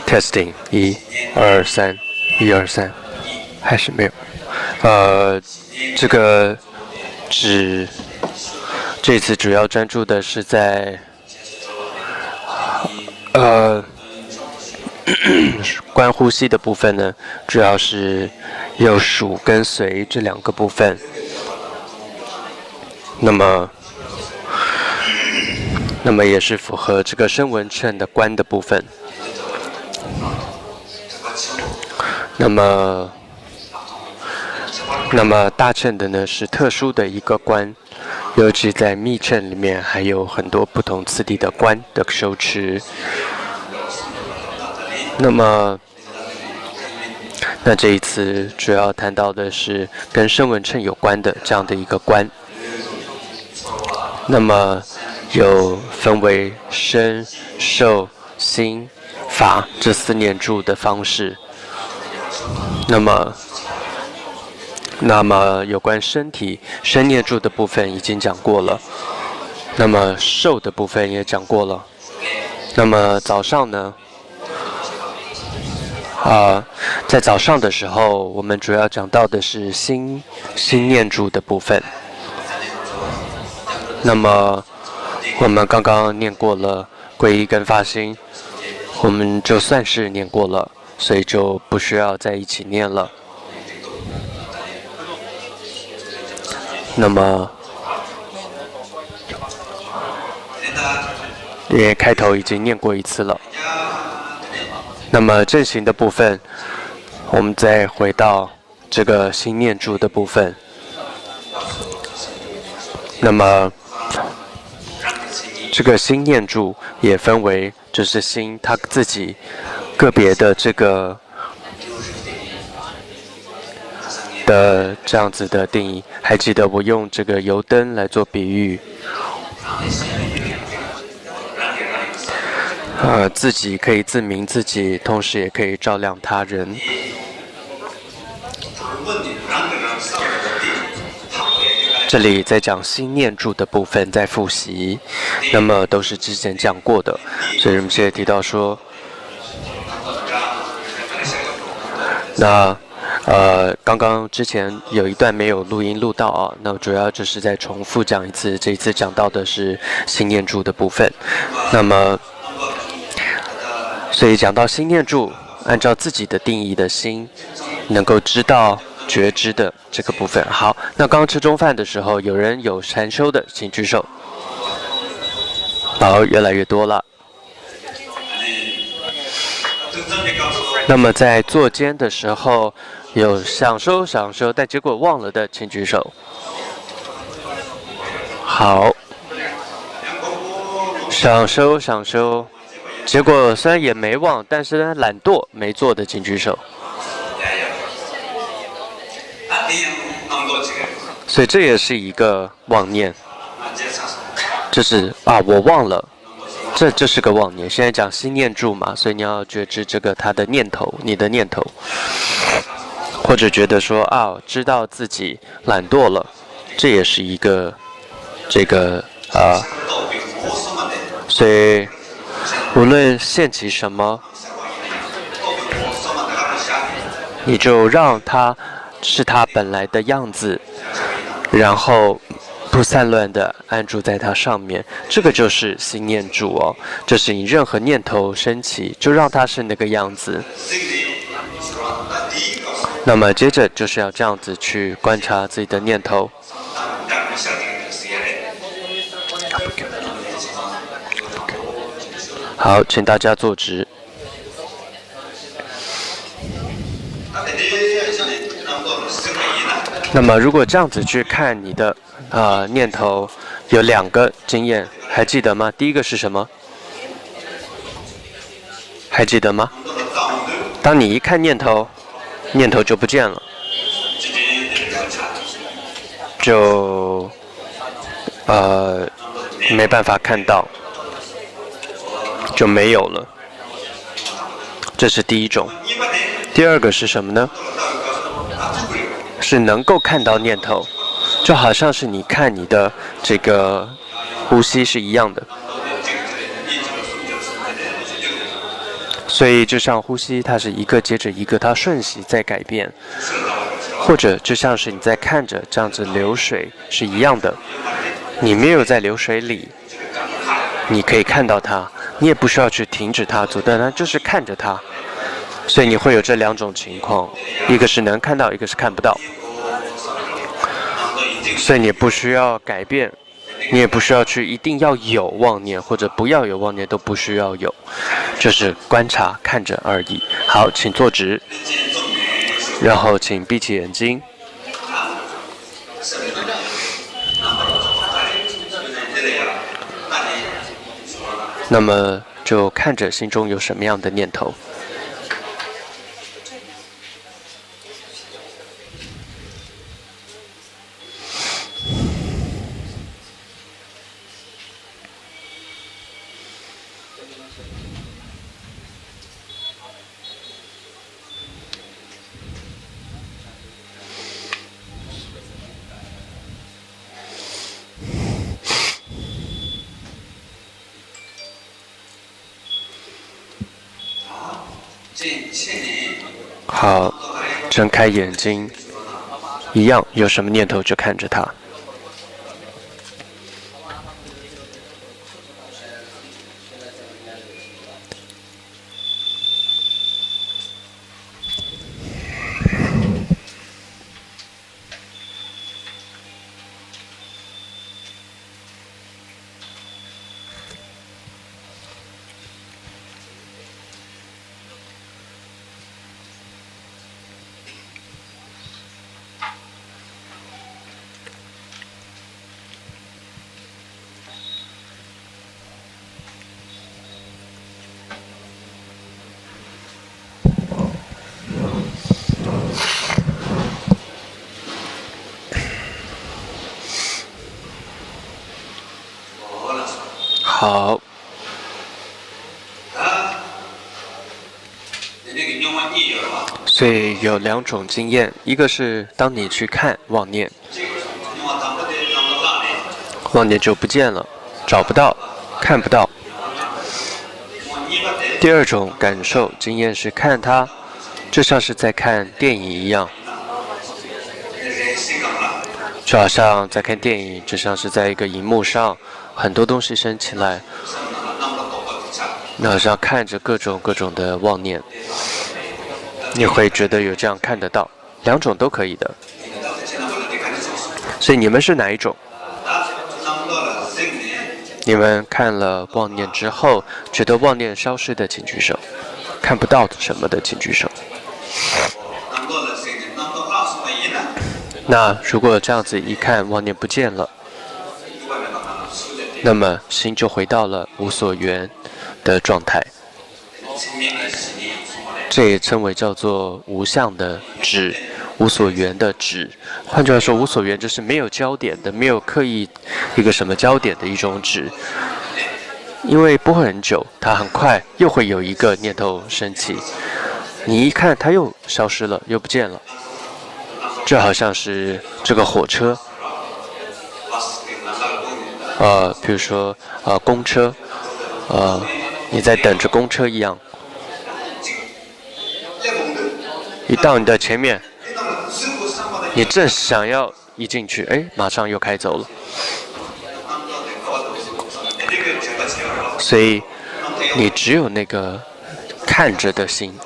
testing 1、2、3，还是没有。这个这次主要专注的是在观呼吸的部分呢，主要是有数跟随这两个部分。那么也是符合这个声闻乘的观的部分。那么大乘的呢是特殊的一个观，尤其在密乘里面还有很多不同次第的观的修持。那这一次主要谈到的是跟声闻乘有关的这样的一个观。那么有分为身、受、心、法这4念住的方式。那么有关身体身念住的部分已经讲过了，那么受的部分也讲过了。那么早上呢，在早上的时候，我们主要讲到的是心念住的部分。那么我们刚刚念过了皈依跟发心，我们就算是念过了，所以就不需要在一起念了。那么因为开头已经念过一次了。那么正行的部分，我们再回到这个心念住的部分。那么这个心念住也分为，就是心它自己个别的这个的这样子的定义。还记得我用这个油灯来做比喻，自己可以自明自己，同时也可以照亮他人。这里在讲心念住的部分，在复习，那么都是之前讲过的，所以我们现在提到说，那刚刚之前有一段没有录音录到啊，那主要就是再重复讲一次，这一次讲到的是心念住的部分。那么，所以讲到心念住，按照自己的定义的心，能够知道觉知的这个部分。好，那刚吃中饭的时候，有人有禅修的，请举手。好，越来越多了。那么在坐间的时候，有想收，但结果忘了的，请举手。好，想收，结果虽然也没忘，但是呢懒惰没做的，请举手。所以这也是一个妄念，就是我忘了，这是个妄念。现在讲心念住嘛，所以你要觉知这个他的念头，你的念头，或者觉得说知道自己懒惰了，这也是一个这个所以无论现起什么，你就让它是它本来的样子，然后不散乱的安住在它上面，这个就是心念住哦。就是你任何念头升起，就让它是那个样子。那么接着就是要这样子去观察自己的念头。好，请大家坐直。那么如果这样子去看你的念头，有2个经验，还记得吗？第一个是什么？还记得吗？当你一看念头就不见了，就没办法看到，就没有了。这是第一种。第二个是什么呢？是能够看到念头，就好像是你看你的这个呼吸是一样的。所以就像呼吸，它是一个接着一个，它瞬息在改变，或者就像是你在看着这样子流水是一样的，你没有在流水里，你可以看到它，你也不需要去停止它，阻断它，就是看着它。所以你会有这两种情况，一个是能看到，一个是看不到。所以你不需要改变，你也不需要去一定要有妄念，或者不要有妄念都不需要有，就是观察看着而已。好，请坐直，然后请闭起眼睛。那么就看着心中有什么样的念头。好，睁开眼睛，一样有什么念头就看着它。好，所以有两种经验，一个是当你去看妄念，妄念就不见了，找不到，看不到。第二种感受经验是看它，就像是在看电影一样，就好像在看电影，就像是在一个荧幕上，很多东西升起来，那好像看着各种的妄念，你会觉得有这样看得到，两种都可以的。所以你们是哪一种？你们看了妄念之后，觉得妄念消失的，请举手；看不到什么的，请举手。那如果这样子一看，妄念不见了，那么心就回到了无所缘的状态。这也称为叫做无相的止，无所缘的止。换句话说，无所缘就是没有焦点的，没有刻意一个什么焦点的一种止。因为不会很久，它很快又会有一个念头升起，你一看它又消失了，又不见了。就好像是这个火车，比如说公车，你在等着公车一样，一到你的前面，你正想要一进去，哎，马上又开走了。所以你只有那个看着的心，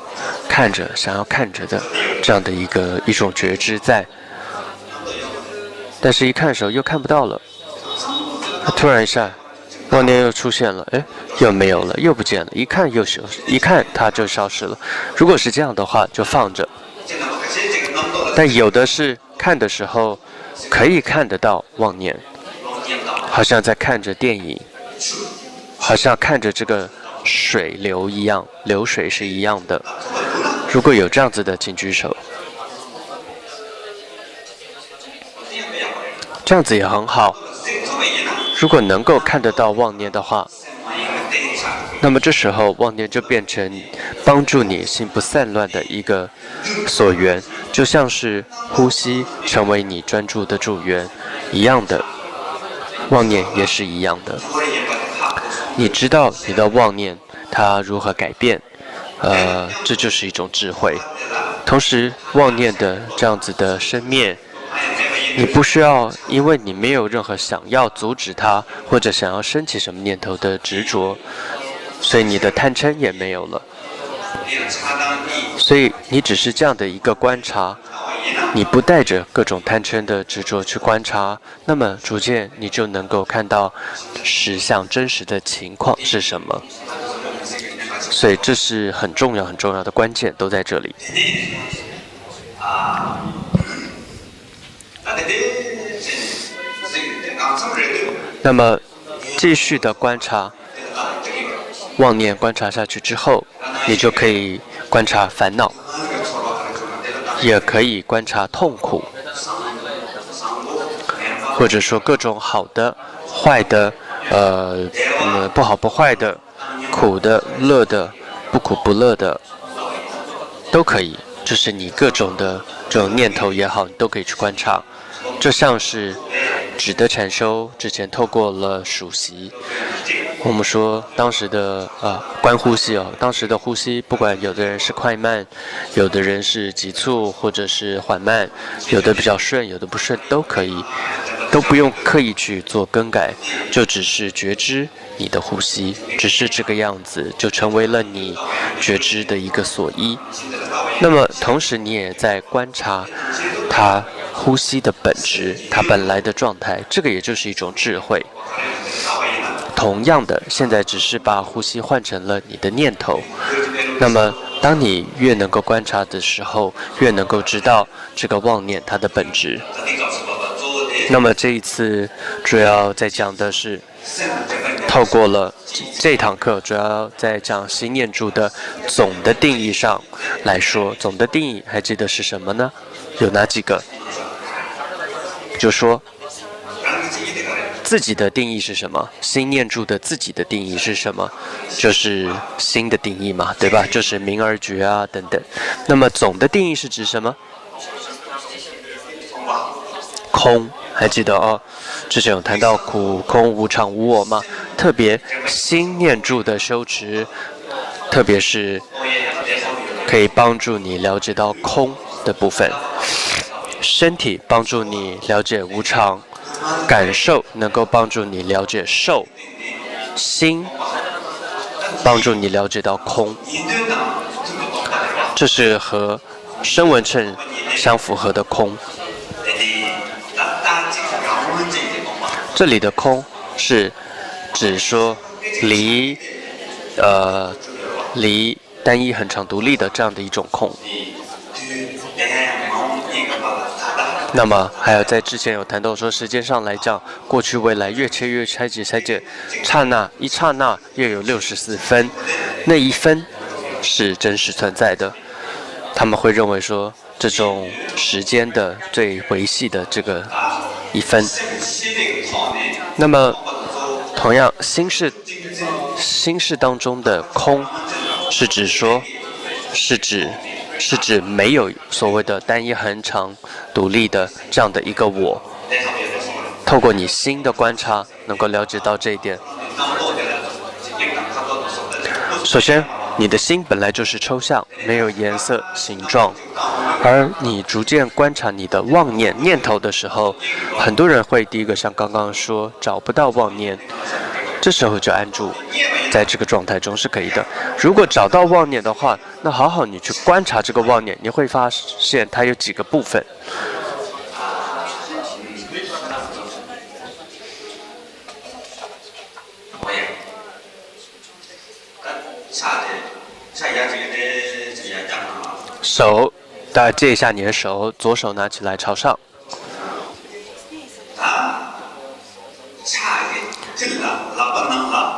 看着想要看着的这样的一种觉知在，但是一看的时候又看不到了，突然一下妄念又出现了，哎，又没有了，又不见了，一看又消失，一看它就消失了。如果是这样的话，就放着。但有的是看的时候可以看得到妄念，好像在看着电影，好像看着这个水流一样，流水是一样的。如果有这样子的，请举手。这样子也很好。如果能够看得到妄念的话，那么这时候妄念就变成帮助你心不散乱的一个所缘，就像是呼吸成为你专注的助缘一样的，妄念也是一样的。你知道你的妄念它如何改变，这就是一种智慧。同时，妄念的这样子的生灭，你不需要，因为你没有任何想要阻止它，或者想要升起什么念头的执着，所以你的贪嗔也没有了。所以你只是这样的一个观察，你不带着各种贪嗔的执着去观察，那么逐渐你就能够看到实相真实的情况是什么。所以这是很重要很重要的关键，都在这里。那么继续的观察妄念，观察下去之后，你就可以观察烦恼，也可以观察痛苦，或者说各种好的、坏的，不好不坏的，苦的、乐的、不苦不乐的，都可以。就是你各种的这种念头也好，你都可以去观察。就像是止的禅修之前透过了数息，我们说当时的观呼吸哦，当时的呼吸，不管有的人是快慢，有的人是急促或者是缓慢，有的比较顺，有的不顺，都可以，都不用刻意去做更改，就只是觉知你的呼吸，只是这个样子，就成为了你觉知的一个所依。那么同时你也在观察它呼吸的本质，它本来的状态，这个也就是一种智慧。同样的，现在只是把呼吸换成了你的念头。那么当你越能够观察的时候，越能够知道这个妄念它的本质。那么这一次主要在讲的是，透过了这堂课主要在讲心念住的总的定义上来说，总的定义还记得是什么呢？有哪几个？就说自己的定义是什么？心念住的自己的定义是什么？就是心的定义嘛，对吧？就是明而觉啊等等。那么总的定义是指什么？空，还记得哦？之前有谈到苦、空、无常、无我嘛？特别心念住的修持，特别是可以帮助你了解到空的部分。身体帮助你了解无常，感受能够帮助你了解受，心帮助你了解到空。这是和声闻乘相符合的空。这里的空是指说离单一很长独立的这样的一种空。那么还有在之前有谈到说，时间上来讲，过去未来越切越拆解，刹那一刹那又有64分，那一分是真实存在的。他们会认为说，这种时间的最维系的这个一分。那么同样心事当中的空，是指说，是指没有所谓的单一恒常独立的这样的一个我。透过你心的观察，能够了解到这一点。首先，你的心本来就是抽象，没有颜色、形状，而你逐渐观察你的妄念头的时候，很多人会第一个像刚刚说找不到妄念，这时候就安住在这个状态中是可以的。如果找到妄念的话，那好好你去观察这个妄念，你会发现它有几个部分。手，大家借一下你的手，左手拿起来朝上。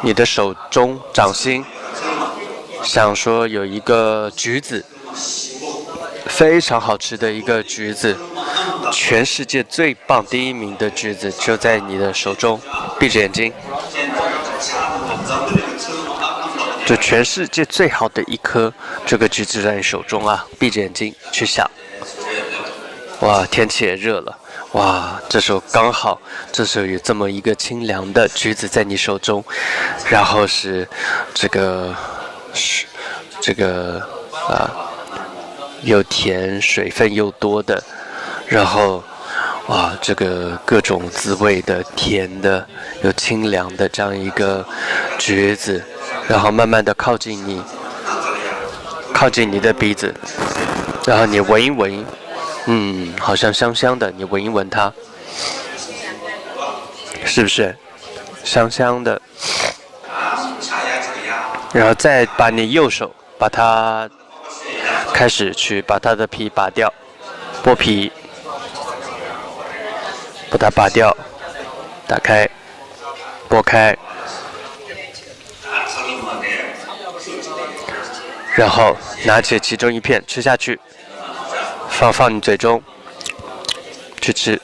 你的手中掌心，想说有一个橘子，非常好吃的一个橘子，全世界最棒第一名的橘子就在你的手中。闭着眼睛，就全世界最好的一颗这个橘子在你手中啊！闭着眼睛去想。哇，天气也热了。哇，这时候刚好，这时候有这么一个清凉的橘子在你手中，然后是这个这个又甜水分又多的，然后这个各种滋味的甜的又清凉的这样一个橘子，然后慢慢的靠近你的鼻子，然后你闻一闻，好像香香的，你闻一闻它，是不是香香的？然后再把你右手把它开始去把它的皮拔掉，剥皮，把它拔掉，打开，剥开，然后拿起其中一片吃下去，放你嘴中去吃。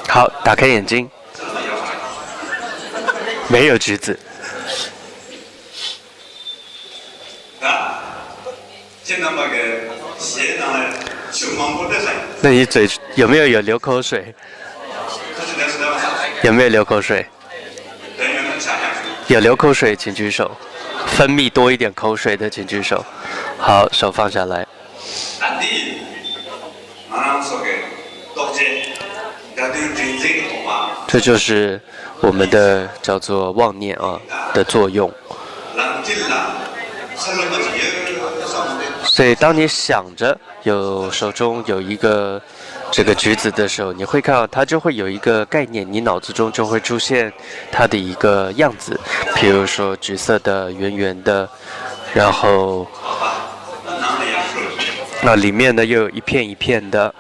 好，打开眼睛，没有橘子。那你嘴有没有流口水？有没有流口水？有流口水请举手，分泌多一点口水的请举手。好，手放下来。这就是我们的叫做妄念的作用。所以当你想着手中有一个这个橘子的时候，你会看到它就会有一个概念，你脑子中就会出现它的一个样子，比如说橘色的圆圆的，然后里面呢又有一片一片的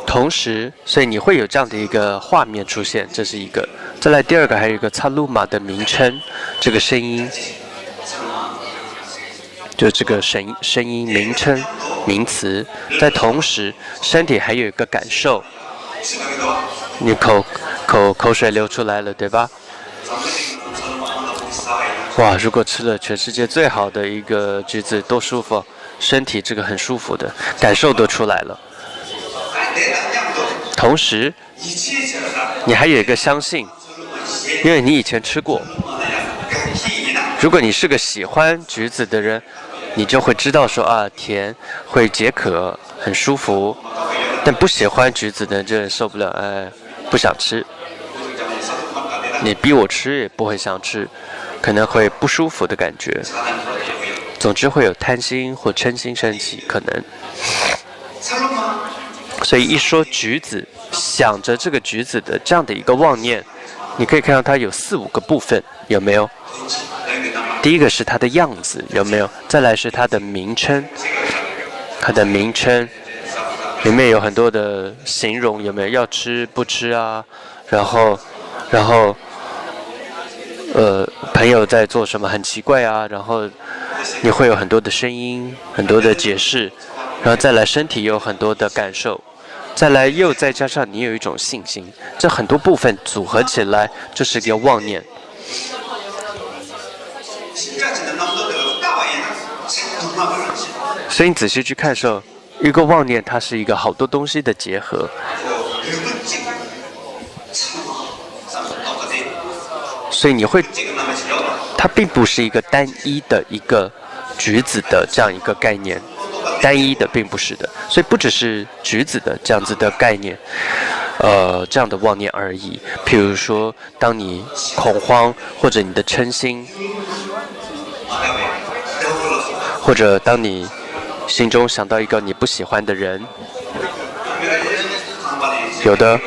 同时，所以你会有这样的一个画面出现，这是一个。再来第二个，还有一个擦鲁玛的名称，这个声音，就这个声音名称名词。在同时，身体还有一个感受，你口水流出来了，对吧？哇，如果吃了全世界最好的一个橘子，多舒服！身体这个很舒服的感受都出来了。同时，你还有一个相信，因为你以前吃过。如果你是个喜欢橘子的人，你就会知道说甜会解渴，很舒服。但不喜欢橘子的人就受不了，不想吃。你逼我吃也不会想吃，可能会不舒服的感觉。总之会有贪心或嗔心升起，可能。所以一说橘子，想着这个橘子的这样的一个妄念，你可以看到它有4-5个部分，有没有？第一个是它的样子，有没有？再来是它的名称，它的名称里面有很多的形容，有没有？要吃不吃啊？然后朋友在做什么很奇怪啊？然后你会有很多的声音，很多的解释，然后再来身体有很多的感受。再来又再加上你有一种信心，这很多部分组合起来就是一个妄念。所以你仔细去看的时候，一个妄念它是一个好多东西的结合。所以你会，它并不是一个单一的一个橘子的这样一个概念。单一的并不是的，所以不只是橘子的这样子的概念，这样的妄念而已。譬如说，当你恐慌或者你的嗔心，或者当你心中想到一个你不喜欢的人，有的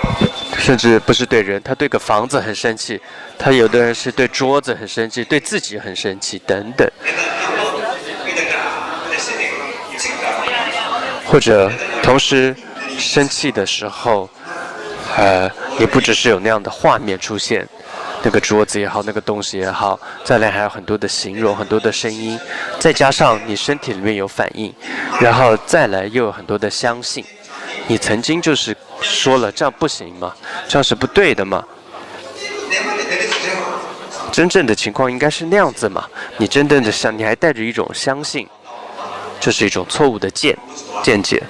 甚至不是对人，他对个房子很生气，他有的人是对桌子很生气，对自己很生气等等。或者同时生气的时候，也不只是有那样的画面出现，那个桌子也好，那个东西也好，再来还有很多的形容，很多的声音，再加上你身体里面有反应，然后再来又有很多的相信。你曾经就是说了这样不行嘛，这样是不对的嘛。真正的情况应该是那样子嘛，你真正的你还带着一种相信。这是一种错误的见解，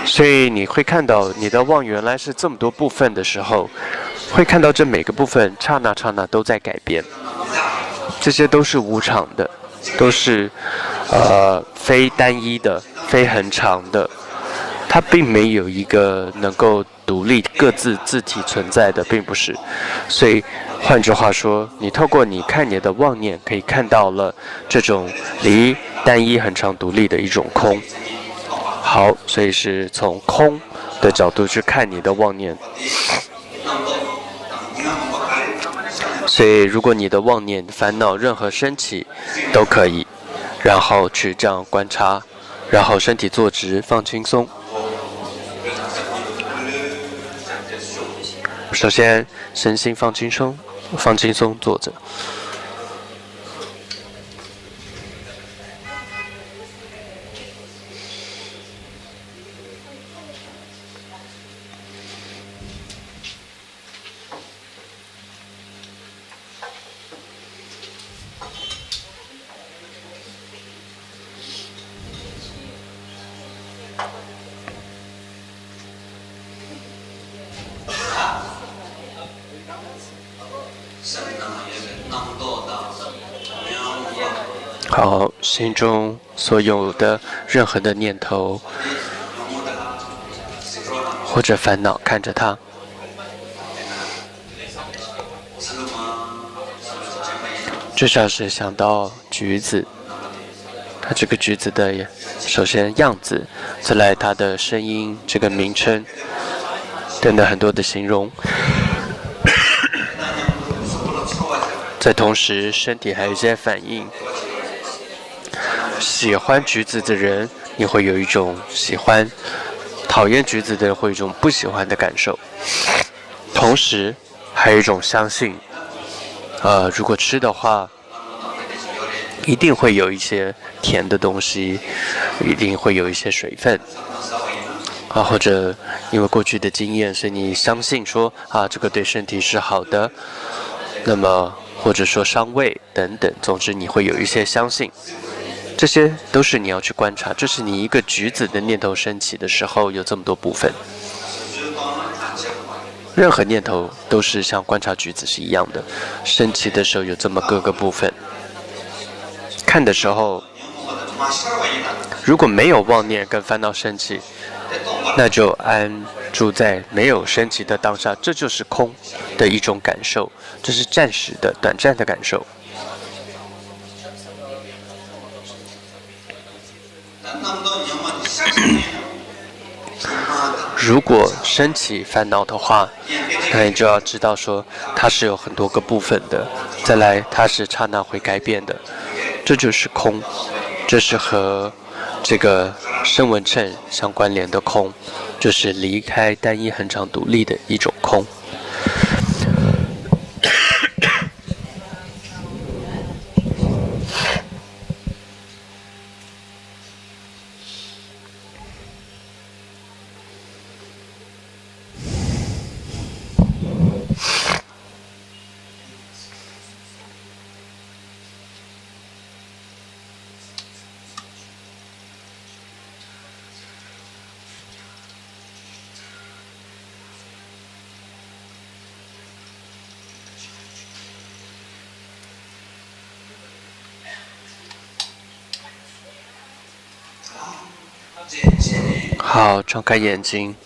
所以你会看到你的望原来是这么多部分的时候，会看到这每个部分刹那刹那都在改变，这些都是无常的，都是非单一的、非恒常的，它并没有一个能够独立各自自体存在的，并不是。所以换句话说，你透过你看你的妄念，可以看到了这种离单一恒常独立的一种空。好，所以是从空的角度去看你的妄念。所以如果你的妄念烦恼任何升起都可以，然后去这样观察，然后身体坐直放轻松。首先身心放轻松，坐着。好，心中所有的任何的念头或者烦恼，看着它。至少是想到橘子，它这个橘子的首先样子，再来它的声音，这个名称等等很多的形容。在同时，身体还有一些反应。喜欢橘子的人，你会有一种喜欢；讨厌橘子的人会有一种不喜欢的感受。同时，还有一种相信，如果吃的话，一定会有一些甜的东西，一定会有一些水分。或者因为过去的经验，所以你相信说这个对身体是好的。那么或者说伤胃等等，总之你会有一些相信。这些都是你要去观察，这是你一个橘子的念头升起的时候有这么多部分。任何念头都是像观察橘子是一样的，升起的时候有这么各个部分。看的时候，如果没有妄念跟烦恼升起，那就安住在没有升起的当下，这就是空的一种感受，这是暂时的、短暂的感受。如果升起烦恼的话，那你就要知道说它是有很多个部分的，再来它是刹那会改变的，这就是空，这是和这个声闻乘相关联的空，就是离开单一恒常独立的一种空。好，张开眼睛，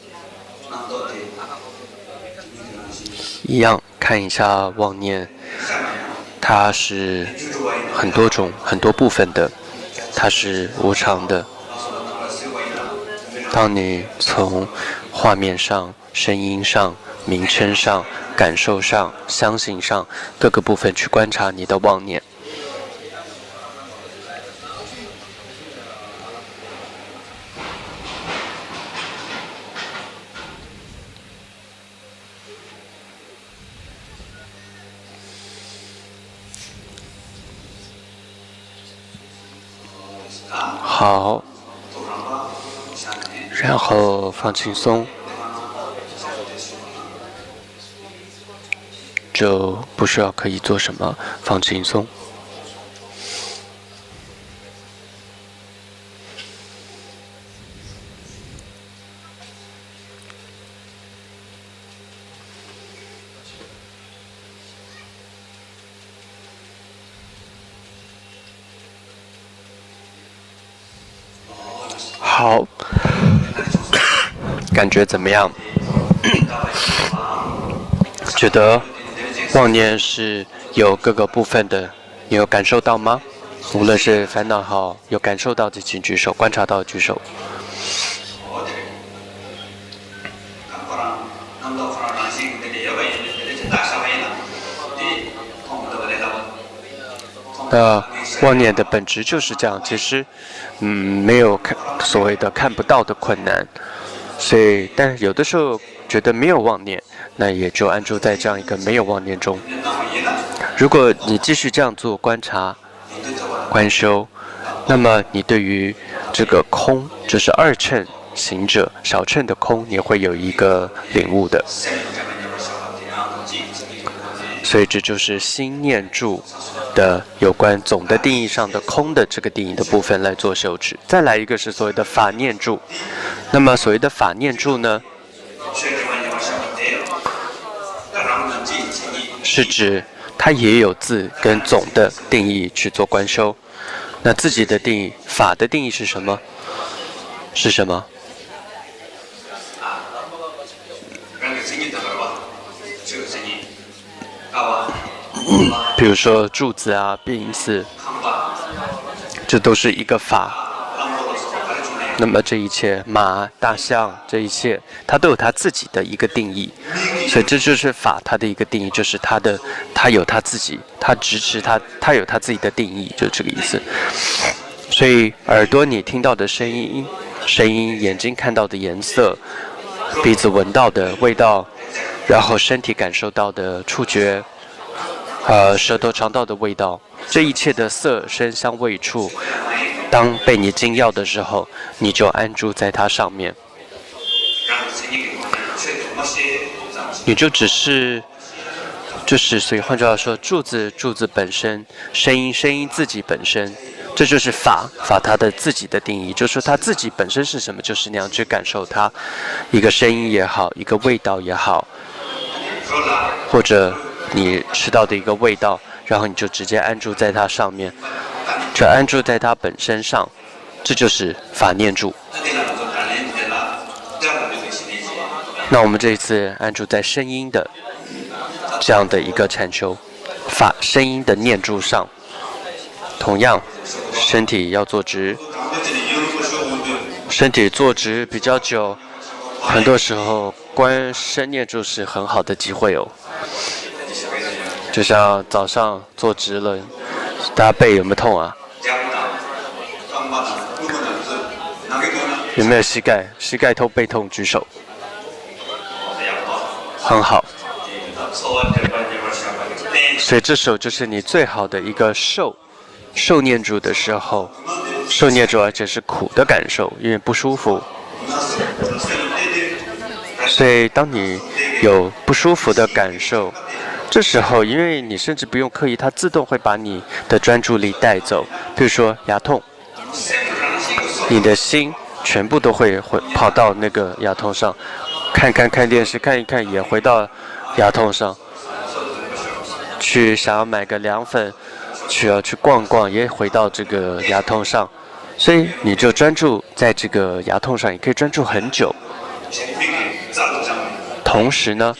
一样看一下妄念，它是很多种、很多部分的，它是无常的。当你从画面上、声音上、名称上、感受上、相信上各个部分去观察你的妄念。好，然后放轻松，就不需要刻意做什么，放轻松。好，感觉怎么样？觉得妄念是有各个部分的，你有感受到吗？无论是烦恼好，有感受到的请举手，观察到的举手。妄念的本质就是这样，其实，没有所谓的看不到的困难，所以，但有的时候觉得没有妄念，那也就安住在这样一个没有妄念中。如果你继续这样做观察、观修，那么你对于这个空，就是二乘行者、小乘的空，你会有一个领悟的。所以这就是心念住的有关总的定义上的空的这个定义的部分来做修持。再来一个是所谓的法念住，那么所谓的法念住呢，是指它也有自跟总的定义去做观修。那自己的定义，法的定义是什么？是什么？比如说柱子啊、变字，这都是一个法。那么这一切马、大象，这一切它都有它自己的一个定义，所以这就是法它的一个定义，就是它有它自己，它支持它有它自己的定义，就是这个意思。所以耳朵你听到的声音，眼睛看到的颜色，鼻子闻到的味道，然后身体感受到的触觉，舌头尝到的味道，这一切的色、声、香、味、触，当被你惊耀的时候，你就安住在它上面，你就只是，所以换句话说，柱子本身，声音自己本身，这就是法它的自己的定义，就是说它自己本身是什么，就是那样去感受它，一个声音也好，一个味道也好，或者你吃到的一个味道，然后你就直接安住在它上面，就安住在它本身上，这就是法念住。那我们这一次安住在声音的这样的一个禅修，声音的念住上，同样身体要坐直，身体坐直比较久，很多时候观身念住是很好的机会哦。就像早上坐直了，大家背有没有痛啊？有没有膝盖痛背痛举手？很好。所以这时候就是你最好的一个受念住的时候，受念住而且是苦的感受，因为不舒服。所以当你有不舒服的感受，这时候因为你甚至不用刻意，它自动会把你的专注力带走。比如说牙痛，你的心全部都会跑到那个牙痛上，看电视，看一看也回到牙痛上，去想要买个凉粉，去逛逛也回到这个牙痛上，所以你就专注在这个牙痛上，也可以专注很久。同时呢，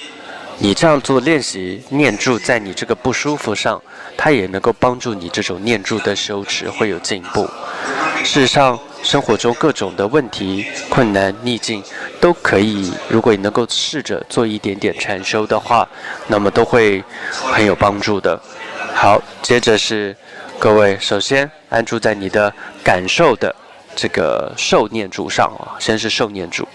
你这样做练习念住在你这个不舒服上，它也能够帮助你这种念住的修持会有进步。事实上，生活中各种的问题、困难、逆境都可以，如果你能够试着做一点点禅修的话，那么都会很有帮助的。好，接着是各位，首先安住在你的感受的这个受念住上啊，先是受念住。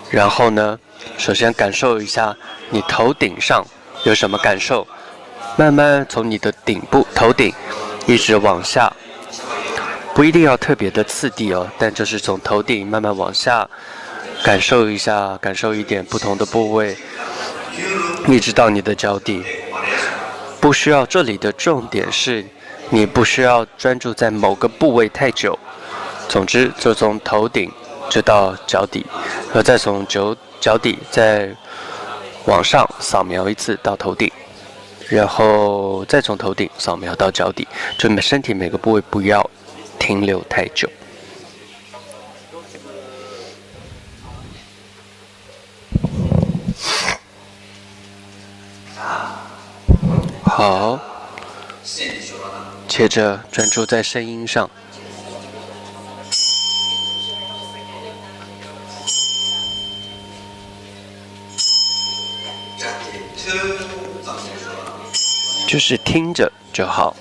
然后呢，首先感受一下你头顶上有什么感受，慢慢从你的头顶一直往下，不一定要特别的次第哦，但就是从头顶慢慢往下感受一下，感受一点不同的部位，一直到你的脚底。不需要，这里的重点是你不需要专注在某个部位太久，总之就从头顶就到脚底，然后再从脚底再往上扫描一次到头顶。然后再从头顶扫描到脚底，就身体每个部位不要停留太久。好，接着专注在声音上。就是听着就好。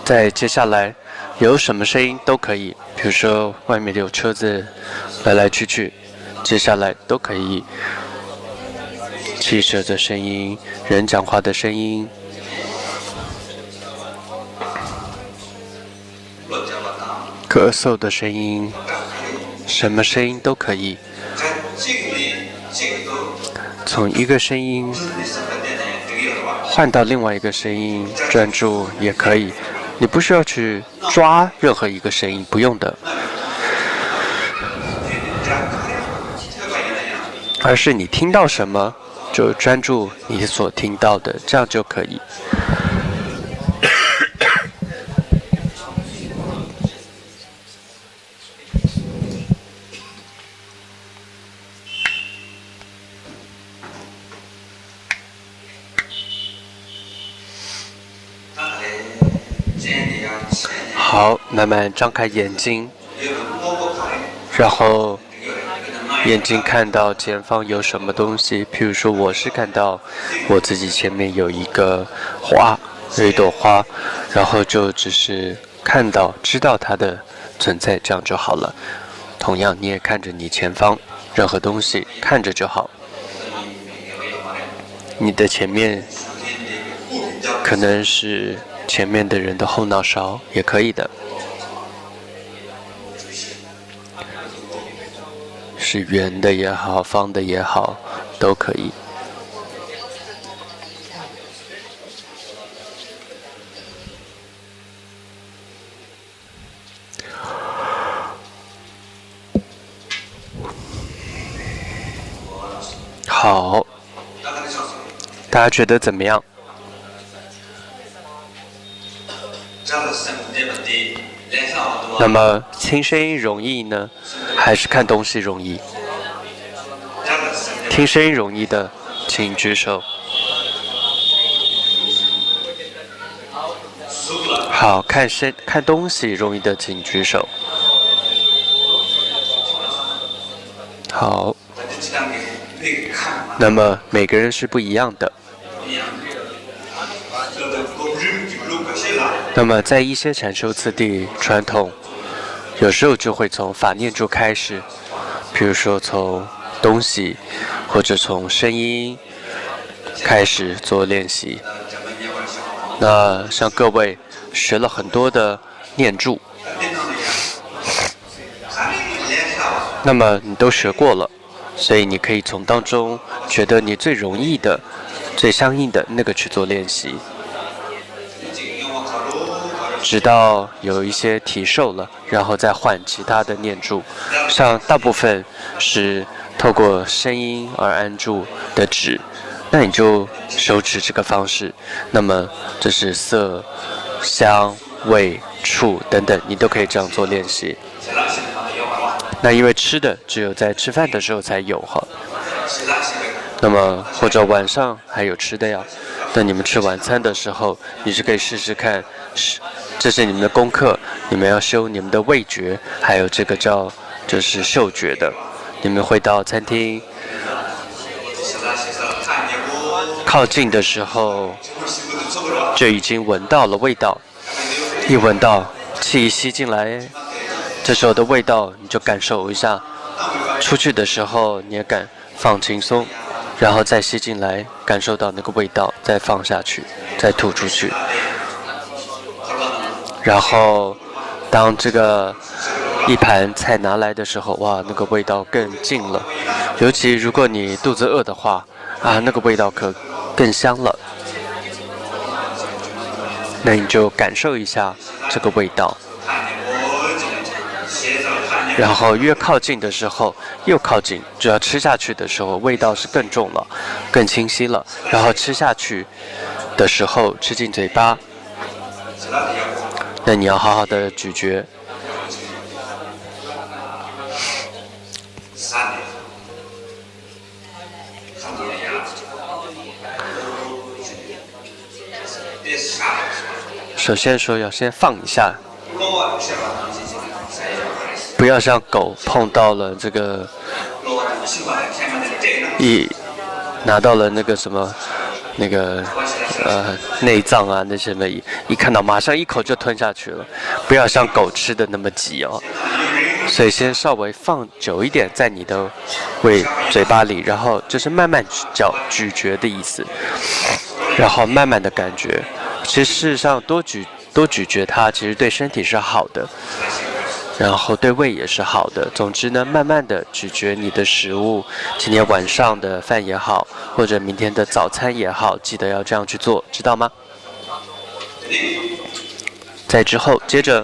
在接下来，有什么声音都可以，比如说外面有车子来来去去，接下来都可以。汽车的声音，人讲话的声音，咳嗽的声音，什么声音都可以。从一个声音换到另外一个声音，专注也可以。你不需要去抓任何一个声音，不用的，而是你听到什么就专注你所听到的，这样就可以。好，慢慢张开眼睛，然后眼睛看到前方有什么东西。譬如说，我是看到我自己前面有一个花，有一朵花，然后就只是看到、知道它的存在，这样就好了。同样，你也看着你前方任何东西，看着就好。你的前面可能是前面的人的后脑勺，也可以的。是圆的也好，方的也好，都可以。好，大家觉得怎么样？那么听声音容易呢，还是看东西容易？听声音容易的，请举手。好，看东西容易的，请举手。好，那么每个人是不一样的。那么在一些禅修次第传统，有时候就会从法念住开始，比如说从东西或者从声音开始做练习。那像各位学了很多的念住，那么你都学过了，所以你可以从当中觉得你最容易的、最相应的那个去做练习。直到有一些体受了，然后再换其他的念住。像大部分是透过声音而安住的止，那你就手指这个方式。那么这是色、香、味、触等等，你都可以这样做练习。那因为吃的只有在吃饭的时候才有哈。那么或者晚上还有吃的呀。等你们吃晚餐的时候，你是可以试试看，这是你们的功课，你们要修你们的味觉，还有这个就是嗅觉的。你们会到餐厅靠近的时候，就已经闻到了味道，一闻到气一吸进来，这时候的味道你就感受一下。出去的时候你也敢放轻松，然后再吸进来，感受到那个味道，再放下去，再吐出去。然后当这个一盘菜拿来的时候，哇，那个味道更近了。尤其如果你肚子饿的话，那个味道可更香了。那你就感受一下这个味道。然后越靠近的时候，又靠近，只要吃下去的时候，味道是更重了，更清晰了。然后吃下去的时候，吃进嘴巴，那你要好好的咀嚼。首先说要先放一下。不要像狗碰到了这个，拿到了那个什么，那个内脏啊，那什么一看到马上一口就吞下去了。不要像狗吃的那么急哦。所以先稍微放久一点在你的嘴巴里，然后就是慢慢咀嚼的意思，然后慢慢的感觉。其实事实上多咀嚼它，其实对身体是好的。然后对胃也是好的。总之呢，慢慢的咀嚼你的食物，今天晚上的饭也好，或者明天的早餐也好，记得要这样去做，知道吗？在之后，接着，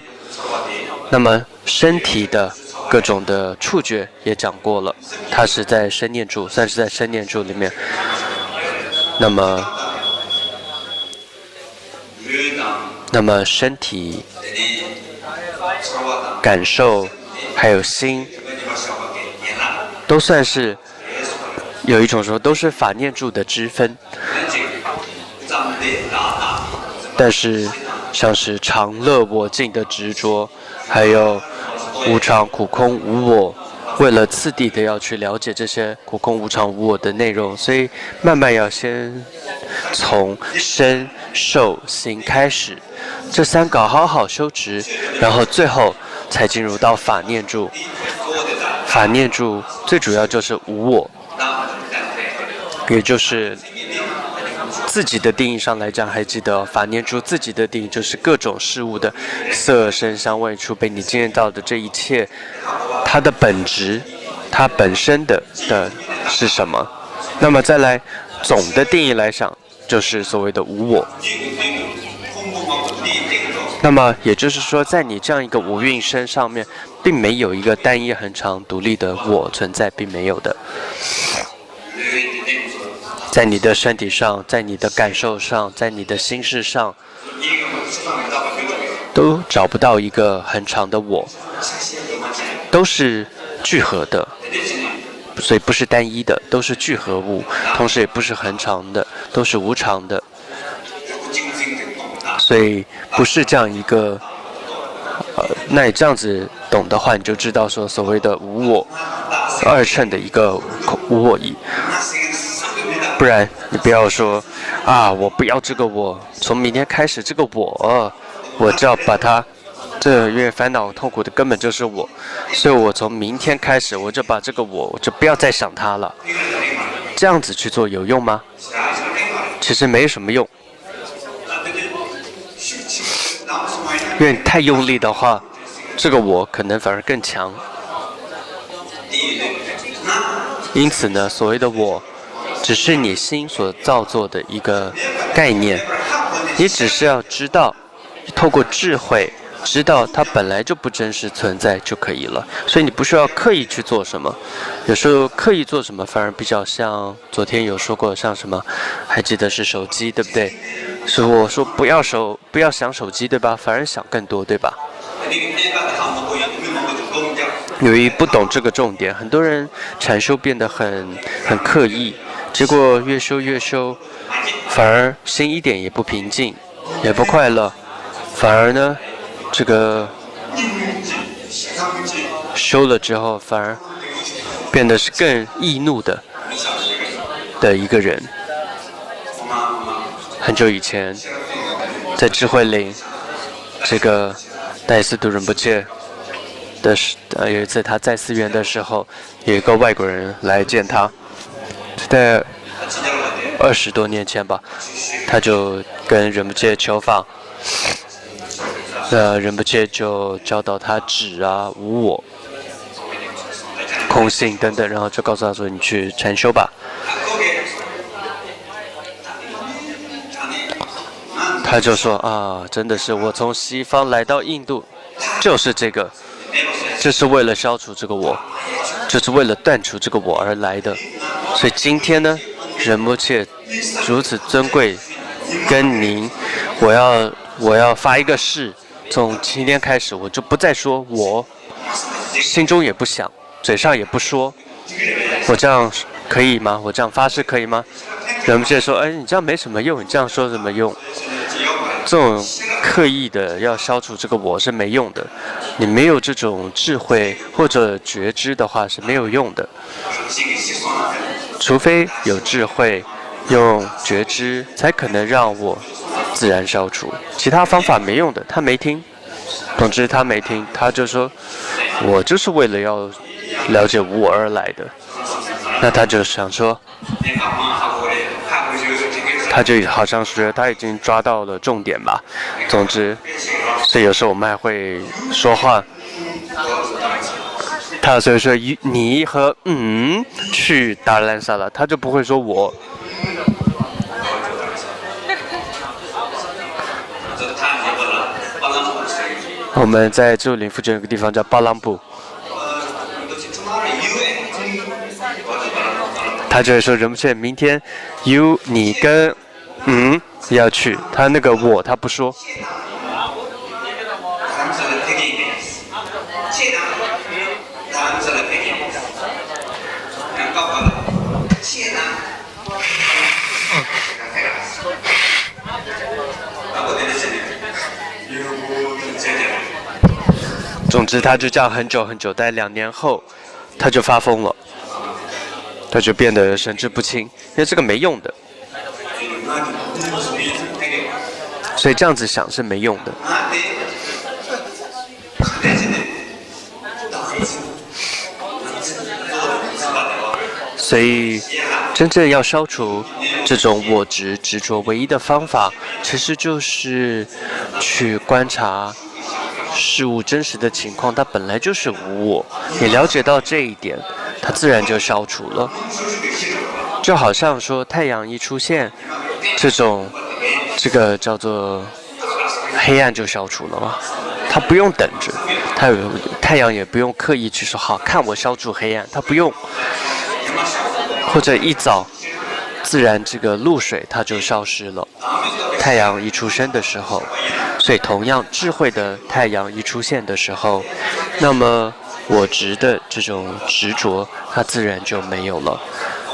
那么身体的各种的触觉也讲过了，它是在身念住，算是在身念住里面。那么身体感受还有心，都算是有一种说都是法念住的支分。但是像是常乐我净的执着，还有无常苦空无我，为了次第的要去了解这些苦空无常无我的内容，所以慢慢要先从身受心开始，这三个好好修持，然后最后才进入到法念住。法念住最主要就是无我，也就是自己的定义上来讲，还记得法念住自己的定义就是各种事物的色声香味触被你经验到的这一切，它的本质，它本身的是什么？那么再来总的定义来讲，就是所谓的无我。那么也就是说，在你这样一个无蕴身上面，并没有一个单一恒常独立的我存在，并没有的。在你的身体上，在你的感受上，在你的心事上，都找不到一个恒常的我，都是聚合的，所以不是单一的，都是聚合物，同时也不是恒常的，都是无常的。所以不是这样一个，那你这样子懂的话，你就知道说所谓的无我二乘的一个无我义。不然你不要说我不要这个我，从明天开始这个我就要把它，因为烦恼痛苦的根本就是我，所以我从明天开始我就把这个我就不要再想它了。这样子去做有用吗？其实没什么用。因为你太用力的话，这个我可能反而更强。因此呢，所谓的我，只是你心所造作的一个概念，你只是要知道透过智慧知道它本来就不真实存在就可以了，所以你不需要刻意去做什么。有时候刻意做什么反而比较像昨天有说过，像什么，还记得是手机对不对？所以我说不要想手机对吧？反而想更多对吧？由于不懂这个重点，很多人禅修变得很刻意，结果越修，反而心一点也不平静，也不快乐，反而呢，这个修了之后，反而变得是更易怒的一个人。很久以前，在智慧林，这个戴斯杜仁波切有一次他在寺院的时候，有一个外国人来见他，在20多年前吧，他就跟仁波切求法，仁波切就教导他止啊、无我、空性等等，然后就告诉他说：“你去禅修吧。”他就说：“啊，真的是我从西方来到印度，就是这个。”就是为了消除这个我，就是为了断除这个我而来的。所以今天呢，仁波切如此尊贵，跟您，我要发一个誓，从今天开始我就不再说我，心中也不想，嘴上也不说。我这样可以吗？我这样发誓可以吗？仁波切说：“哎，你这样没什么用，你这样说有什么用？这种刻意的要消除这个我是没用的。你没有这种智慧或者觉知的话是没有用的。除非有智慧，用觉知，才可能让我自然消除。其他方法没用的。”他没听。总之他没听，他就说：“我就是为了要了解无我而来的。”那他就想说，他就好像是他已经抓到了重点吧。总之，所以有时候我们还会说话。他所以说你和去达兰萨拉，他就不会说我。我们在驻林附近有个地方叫巴朗布，他就会说仁波切明天你跟要去，他那个我他不说。总之他就这样很久，在2年后他就发疯了，他就变得神志不清，因为这个没用的，所以这样子想是没用的。所以真正要消除这种我执着，唯一的方法其实就是去观察事物真实的情况，它本来就是无我。你了解到这一点，它自然就消除了。就好像说太阳一出现，这个叫做黑暗就消除了嘛。它不用等着，太阳也不用刻意去说好看我消除黑暗，它不用。或者一早，自然这个露水它就消失了。太阳一出生的时候，所以同样智慧的太阳一出现的时候，那么我执的这种执着，它自然就没有了。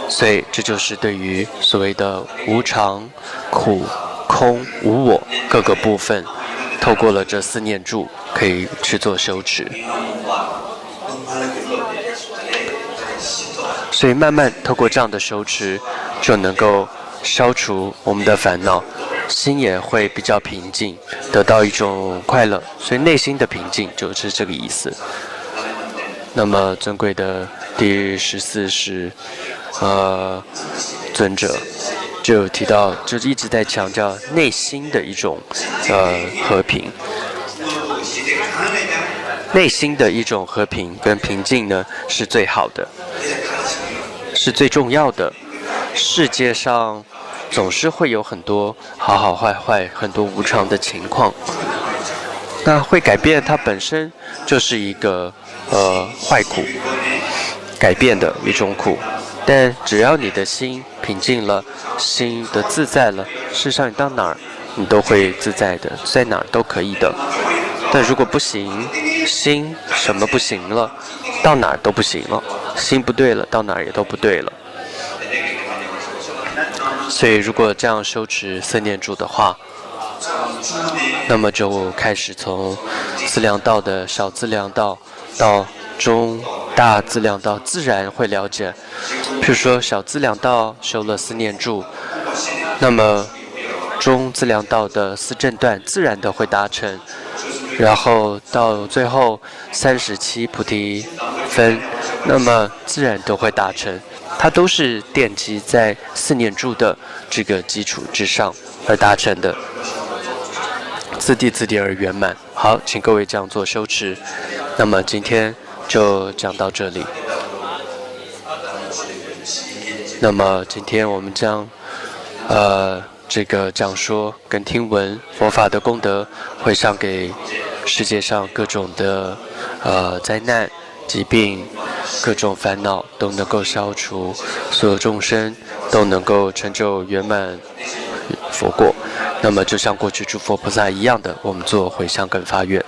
所以这就是对于所谓的无常、苦、空、无我各个部分，透过了这4念住，可以去做修持。所以慢慢透过这样的修持，就能够消除我们的烦恼，心也会比较平静，得到一种快乐。所以内心的平静就是这个意思。那么尊贵的第14世尊者就提到，就是一直在强调内心的一种和平。内心的一种和平跟平静呢，是最好的，是最重要的。世界上总是会有很多好好坏坏、很多无常的情况，那会改变它本身就是一个坏苦，改变的一种苦。但只要你的心平静了，心的自在了，事实上你到哪儿你都会自在的，在哪儿都可以的。但如果不行，心什么不行了，到哪儿都不行了，心不对了，到哪儿也都不对了。所以如果这样修持四念住的话，那么就开始从资粮道的小资粮道到中大资粮道，自然会了解。譬如说小资粮道修了四念住，那么中资粮道的四正断自然的会达成，然后到最后37菩提分，那么自然都会达成。它都是奠基在四念住的这个基础之上而达成的，自地自地而圆满。好，请各位这样做修持。那么今天就讲到这里。那么今天我们将这个讲说跟听闻佛法的功德回向给世界上各种的灾难、疾病、各种烦恼都能够消除，所有众生都能够成就圆满佛果。那么就像过去诸佛菩萨一样的，我们做回向跟发愿。